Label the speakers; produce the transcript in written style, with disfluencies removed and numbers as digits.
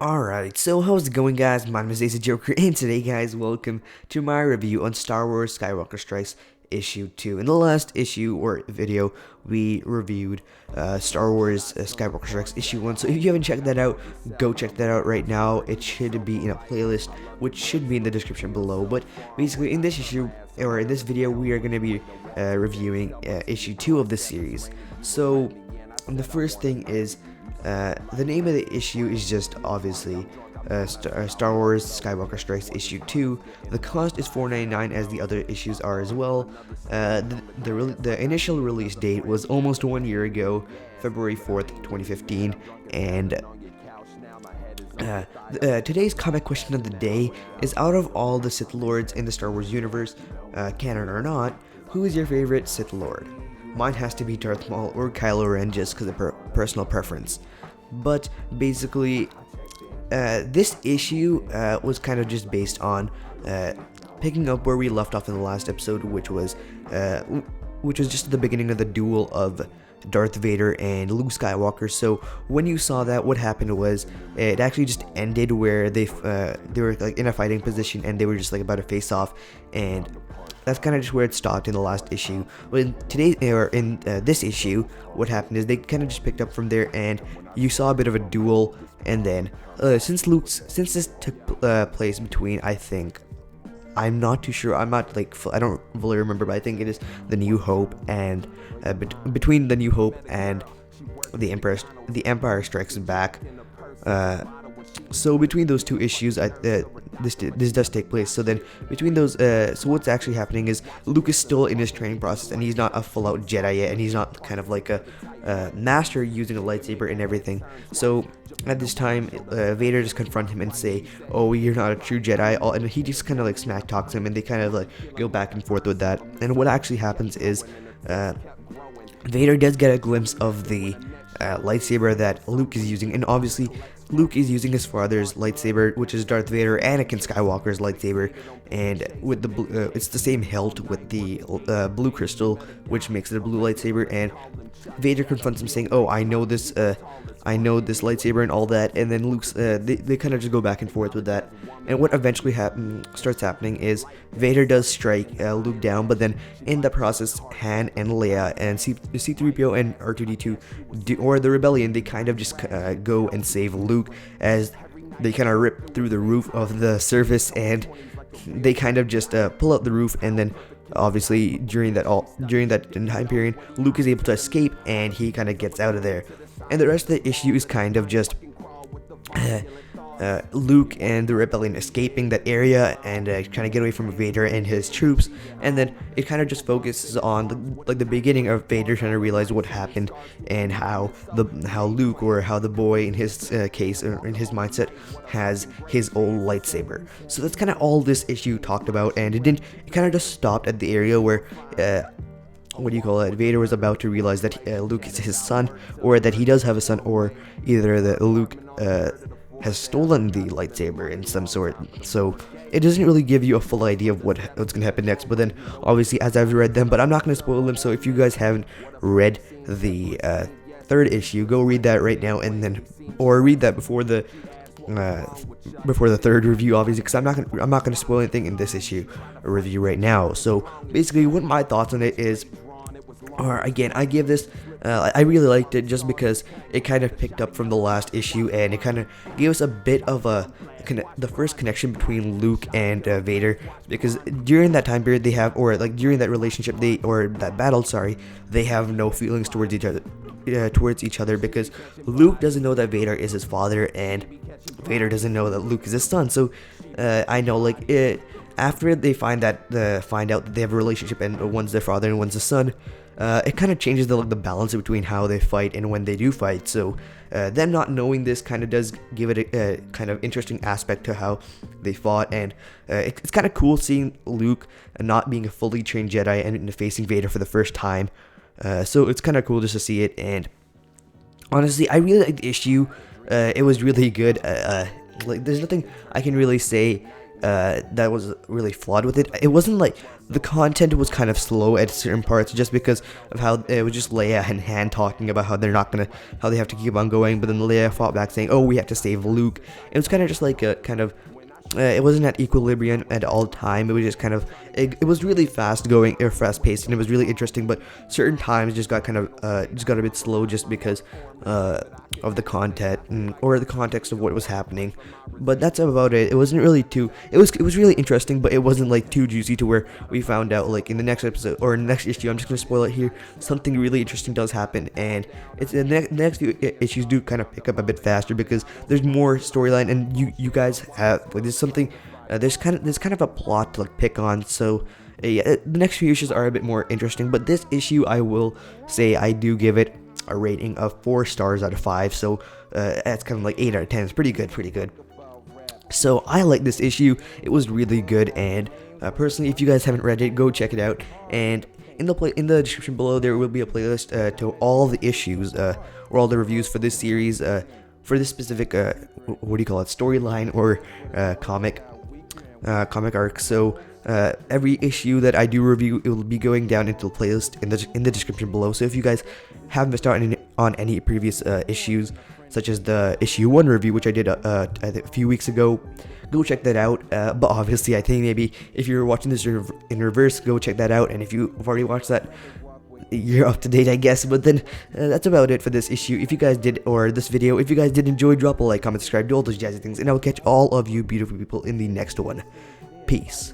Speaker 1: Alright, so how's it going, guys? My name is Ace Joker, and today, guys, welcome to my review on Star Wars Skywalker Strikes Issue 2. In the last issue, or video, we reviewed Star Wars Skywalker Strikes Issue 1, so if you haven't checked that out, go check that out right now. It should be in a playlist, which should be in the description below, but basically, in this issue, or in this video, we are going to be reviewing Issue 2 of the series. So, the first thing is, the name of the issue is just obviously Star Wars Skywalker Strikes Issue 2. The cost is $4.99 as the other issues are as well. The initial release date was almost 1 year ago, February 4th, 2015, and today's comic question of the day is: out of all the Sith Lords in the Star Wars universe, canon or not, who is your favorite Sith Lord? Mine has to be Darth Maul or Kylo Ren, just because of personal preference. But basically, this issue was kind of just based on picking up where we left off in the last episode, which was just the beginning of the duel of Darth Vader and Luke Skywalker. So when you saw that, what happened was it actually just ended where they were like in a fighting position and they were just like about to face off, and that's kind of just where it stopped in the last issue. But in this issue, what happened is they kind of just picked up from there, and you saw a bit of a duel. And then since this took place between, I'm not too sure. I don't really remember, but I think it is the New Hope and between the New Hope and the Empire Strikes Back. So between those two issues, this does take place. So then between those, so what's actually happening is Luke is still in his training process, and he's not a full-out Jedi yet, and he's not kind of like a master using a lightsaber and everything. So at this time, Vader just confront him and say, "Oh, you're not a true Jedi," and he just kind of like smack talks him, and they kind of like go back and forth with that. And what actually happens is Vader does get a glimpse of the lightsaber that Luke is using, and obviously Luke is using his father's lightsaber, which is Darth Vader, Anakin Skywalker's lightsaber, and with the it's the same hilt with the blue crystal, which makes it a blue lightsaber. And Vader confronts him, saying, "Oh, I know this lightsaber and all that." And then Luke's they kind of just go back and forth with that. And what eventually starts happening is Vader does strike Luke down, but then in the process, Han and Leia and C3PO and R2D2 or the Rebellion, they kind of just go and save Luke as they kind of rip through the roof of the service, and they kind of just pull out the roof. And then obviously during that time period, Luke is able to escape, and he kind of gets out of there. And the rest of the issue is kind of just Luke and the Rebellion escaping that area and trying to get away from Vader and his troops. And then it kind of just focuses on the beginning of Vader trying to realize what happened, and how Luke, or how the boy in his case, or in his mindset, has his old lightsaber. So that's kind of all this issue talked about, and it kind of just stopped at the area where Vader was about to realize that Luke is his son, or that he does have a son, or either that Luke has stolen the lightsaber in some sort. So it doesn't really give you a full idea of what's going to happen next. But then obviously, as I've read them, but I'm not going to spoil them, so if you guys haven't read the third issue, go read that right now, or read that before the third review, obviously, because I'm not gonna spoil anything in this issue review right now. So basically, what my thoughts on it is, or again, I give this, I really liked it just because it kind of picked up from the last issue, and it kind of gave us a bit of the first connection between Luke and Vader, because during that time period during that relationship, that battle, they have no feelings towards each other, because Luke doesn't know that Vader is his father, and Vader doesn't know that Luke is his son. So I know, after they find out that they have a relationship, and one's their father and one's the son, it kind of changes the balance between how they fight and when they do fight. So them not knowing this kind of does give it a kind of interesting aspect to how they fought, and it's kind of cool seeing Luke not being a fully trained Jedi and facing Vader for the first time. So it's kind of cool just to see it, and honestly, I really liked the issue. It was really good. There's nothing I can really say that was really flawed with it. It wasn't like the content was kind of slow at certain parts just because of how it was just Leia and Han talking about how how they have to keep on going, but then Leia fought back saying, "Oh, we have to save Luke." It was kind of just like a kind of it wasn't at equilibrium at all time. It was just kind of it was really fast going or fast paced, and it was really interesting. But certain times just got kind of just got a bit slow just because of the content or the context of what was happening. But that's about it. It wasn't really too. It was really interesting, but it wasn't like too juicy to where we found out like in the next episode or in the next issue. I'm just gonna spoil it here. Something really interesting does happen, and it's the next few issues do kind of pick up a bit faster because there's more storyline, and you guys have like there's something. There's kind of a plot to like pick on, so yeah, the next few issues are a bit more interesting. But this issue, I will say, I do give it a rating of 4 stars out of 5. So that's kind of like 8 out of 10. It's pretty good. So I like this issue. It was really good, and personally, if you guys haven't read it, go check it out. And in the description below, there will be a playlist to all the issues or all the reviews for this series, for this specific what do you call it, storyline or comic arc. So every issue that I do review, it will be going down into the playlist in the description below. So if you guys have missed out on any previous issues, such as the issue 1 review, which I did I think a few weeks ago, go check that out. But obviously, I think maybe if you're watching this in reverse, go check that out. And if you've already watched that, you're up to date, I guess. But then that's about it for this issue. If you guys did, or this video, if you guys did enjoy, drop a like, comment, subscribe, do all those jazzy things, and I will catch all of you beautiful people in the next one. Peace.